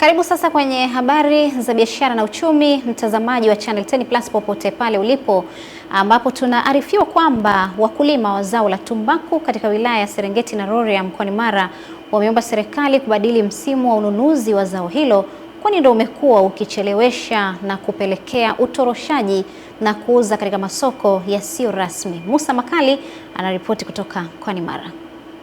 Karibu sasa kwenye habari za biashara na uchumi, mtazamaji wa Channel 10 Plus popote pale ulipo, ambapo tunaarifiwa kwamba wakulima wa zao la tumbaku katika wilaya ya Serengeti na Rorya mkoani Mara wameomba serikali kubadili msimu wa ununuzi wa zao hilo, kwani ndio umekuwa ukichelewesha na kupelekea utoroshaji na kuuza katika masoko yasiyo rasmi. Musa Makali anaripoti kutoka mkoani Mara.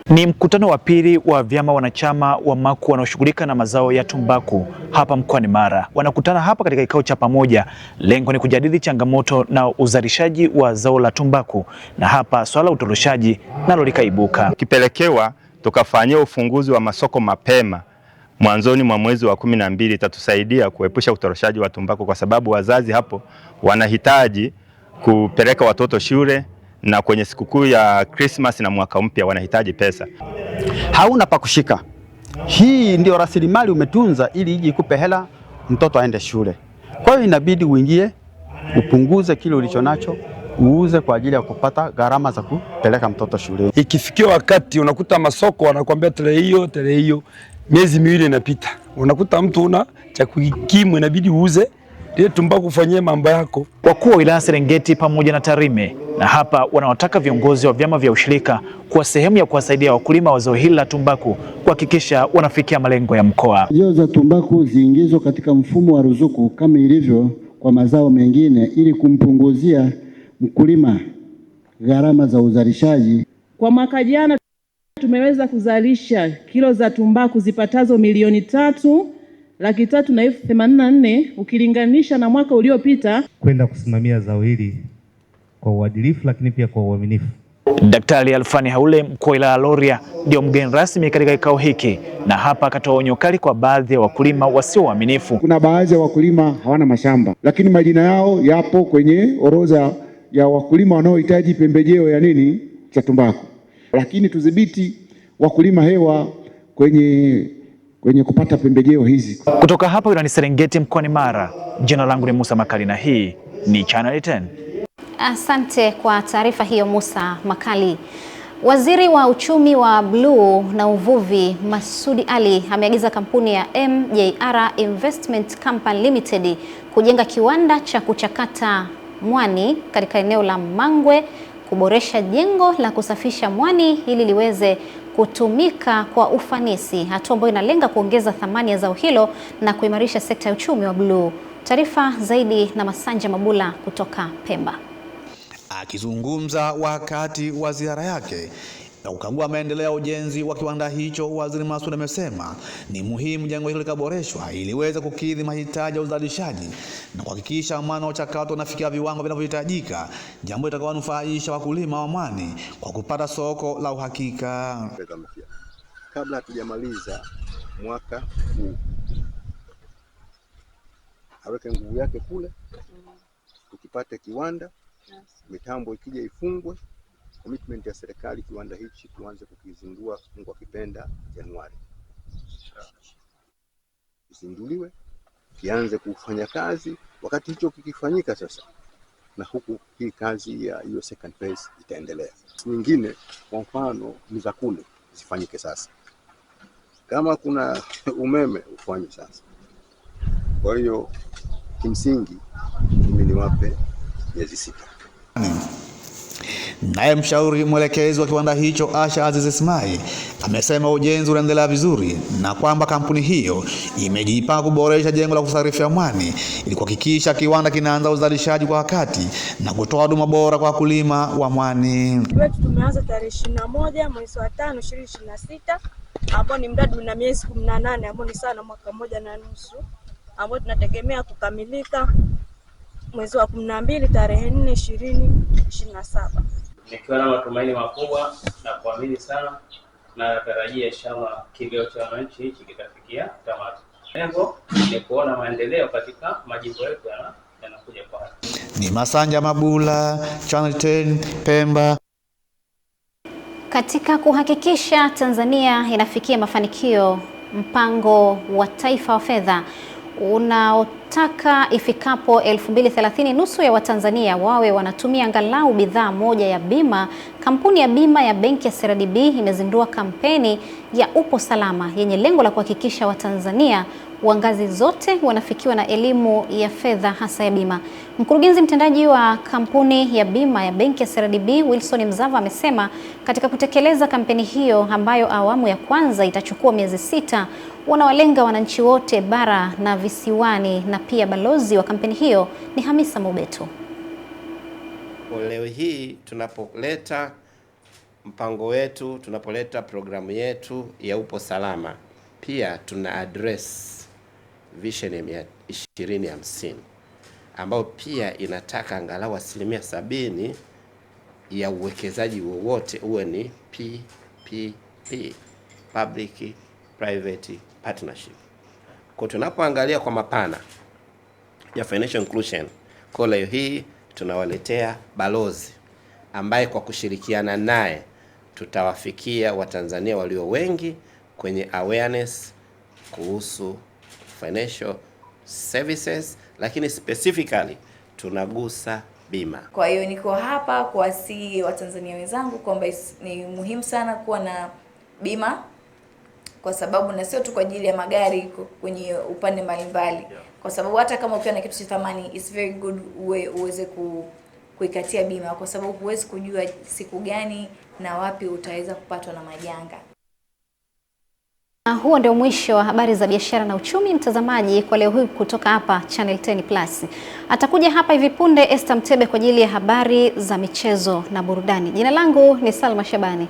Ni mkutano wa pili wa vyama wanachama wa MACU wanaoshughulika na mazao ya tumbaku hapa mkoani Mara. Wanakutana hapa katika kikao cha pamoja. Lengo ni kujadili changamoto na uzalishaji wa zao la tumbaku, na hapa swala utoroshaji nalo likaibuka. Kipelekewa tukafanyia ufunguzi wa masoko mapema mwanzoni mwa mwezi wa 12 itatusaidia kuepusha utoroshaji wa tumbaku, kwa sababu wazazi hapo wanahitaji kupeleka watoto shule, na kwenye sikukuu ya Christmas na mwaka mpya wanahitaji pesa. Hauna pa kushika. Hii ndio rasilimali umetunza ili ije ikupe hela mtoto aende shule. Kwa hiyo inabidi uingie, upunguze kile ulichonacho, uuze kwa ajili ya kupata gharama za kupeleka mtoto shule. Ikifikia wakati unakuta masoko wanakuambia tarehe hiyo, miezi miwili inapita. Unakuta mtu una cha kukimu, inabidi uuze ile tumbaku kufanyia mambo yako. Wakuu wa wilaya Serengeti pamoja na Tarime na hapa wanawataka viongozi wa vyama vya ushirika kuwa sehemu ya kuwasaidia wakulima wa zao hili la tumbaku kuhakikisha wanafikia malengo ya mkoa. Zao za tumbaku ziingizwe katika mfumo wa ruzuku kama ilivyo kwa mazao mengine ili kumpunguzia mkulima gharama za uzalishaji. Kwa mwaka jana tumeweza kuzalisha kilo za tumbaku zipatazo milioni 3,384,084 ukilinganisha na mwaka uliopita. Kwenda kusimamia zao hili kwa uadilifu lakini pia kwa uaminifu. Daktari Alfani Haule, mkuu wa wilaya ya Rorya, ndio mgeni rasmi katika kikao hiki, na hapa akatoa onyo kali kwa baadhi ya wakulima wasio waaminifu. Kuna baadhi ya wakulima hawana mashamba, lakini majina yao yapo kwenye orodha ya wakulima wanaohitaji pembejeo ya nini cha tumbaku, lakini tudhibiti wakulima hewa kwenye kupata pembejeo hizi. Kutoka hapa wilayani Serengeti mkoani Mara, jina langu ni Musa Makali na hii ni Channel 10. Asante kwa taarifa hiyo Musa Makali. Waziri wa uchumi wa bluu na uvuvi Masudi Ali ameagiza kampuni ya MJR Investment Company Limited kujenga kiwanda cha kuchakata mwani katika eneo la Mangwe, kuboresha jengo la kusafisha mwani ili liweze kutumika kwa ufanisi, hatua ambayo inalenga kuongeza thamani ya zao hilo na kuimarisha sekta ya uchumi wa bluu. Taarifa zaidi na Masanja Mabula kutoka Pemba. Akizungumza wakati wa ziara yake na kukagua maendeleo ya ujenzi wa kiwanda hicho, Waziri Masudi amesema ni muhimu jengo hilo likaboreshwa ili liweze kukidhi mahitaji ya uzalishaji na kuhakikisha mwani uchakato unafikia viwango vinavyohitajika, jambo litakalowanufaisha wakulima wa mwani kwa kupata soko la uhakika. Kabla hatujamaliza mwaka huu, aweke nguvu yake kule, tukipate kiwanda, mitambo ikija ifungwe. Commitment ya serikali kiwanda hichi tuanze kukizindua Mungu akipenda Januari. Kizinduliwe, kianze kufanya kazi. Wakati hicho kikifanyika sasa, na huku hii kazi ya hiyo second phase itaendelea. Nyingine kwa mfano ni za kule zifanyike sasa. Kama kuna umeme ufanye sasa. Kwa hiyo kimsingi mimi niwape miezi 6. Naye mshauri mwelekezi wa kiwanda hicho Asha Aziz Ismail amesema ujenzi unaendelea vizuri na kwamba kampuni hiyo imejipanga kuboresha jengo la kusafisha mwani ili kuhakikisha kiwanda kinaanza uzalishaji kwa wakati na kutoa huduma bora kwa wakulima wa mwani. Tumeanza tarehe 21 mwezi wa 5 2026 ambao ni mradi una miezi 18 ambao ni sana mwaka 1.5 ambao tunategemea kukamilika mwezi wa 12 tarehe 4 2027. Nikiwa na matumaini makubwa na kuamini sana na natarajia inshallah kilio cha wananchi hichi kitafikia tamati. Lengo ni kuona maendeleo katika majimbo yetu yanakuja kwa haraka. Ni Masanja Mabula, Channel 10, Pemba. Katika kuhakikisha Tanzania inafikia mafanikio, mpango wa taifa wa fedha kutaka ifikapo 2030 nusu ya Watanzania wawe wanatumia angalau bidhaa moja ya bima. Kampuni ya bima ya benki ya CRDB imezindua kampeni ya Upo Salama yenye lengo la kuhakikisha Watanzania wa ngazi zote wanafikiwa na elimu ya fedha hasa ya bima. Mkurugenzi mtendaji wa kampuni ya bima ya benki ya CRDB Wilson Mzava amesema katika kutekeleza kampeni hiyo ambayo awamu ya kwanza itachukua miezi 6, wanawalenga wananchi wote bara na visiwani, na pia balozi wa kampeni hiyo ni Hamisa Mobeto. Leo hii tunapoleta mpango wetu, tunapoleta programu yetu ya Upo Salama, pia tuna address vision ya 2050 ambayo pia inataka angalau 70% ya uwekezaji wowote uwe ni PPP, public private partnership. Kwa tunapoangalia kwa mapana ya financial inclusion, kwa leo hii tunawaletea balozi ambaye kwa kushirikiana naye tutawafikia Watanzania walio wengi kwenye awareness kuhusu financial services, lakini specifically tunagusa bima. Kwa hiyo niko hapa kuwasihi Watanzania wenzangu kwamba ni muhimu sana kuwa na bima, kwa sababu na sio tu kwa ajili ya magari, kwenye upande mbalimbali, kwa sababu hata kama ukiwa na kitu cha thamani it's very good uweze kuikatia bima, kwa sababu huwezi kujua siku gani na wapi utaweza kupatwa na majanga. Huo ndio mwisho wa habari za biashara na uchumi, mtazamaji, kwa leo hii kutoka hapa Channel 10 Plus. Atakuja hapa hivi punde Esther Mtebe kwa ajili ya habari za michezo na burudani. Jina langu ni Salma Shabani.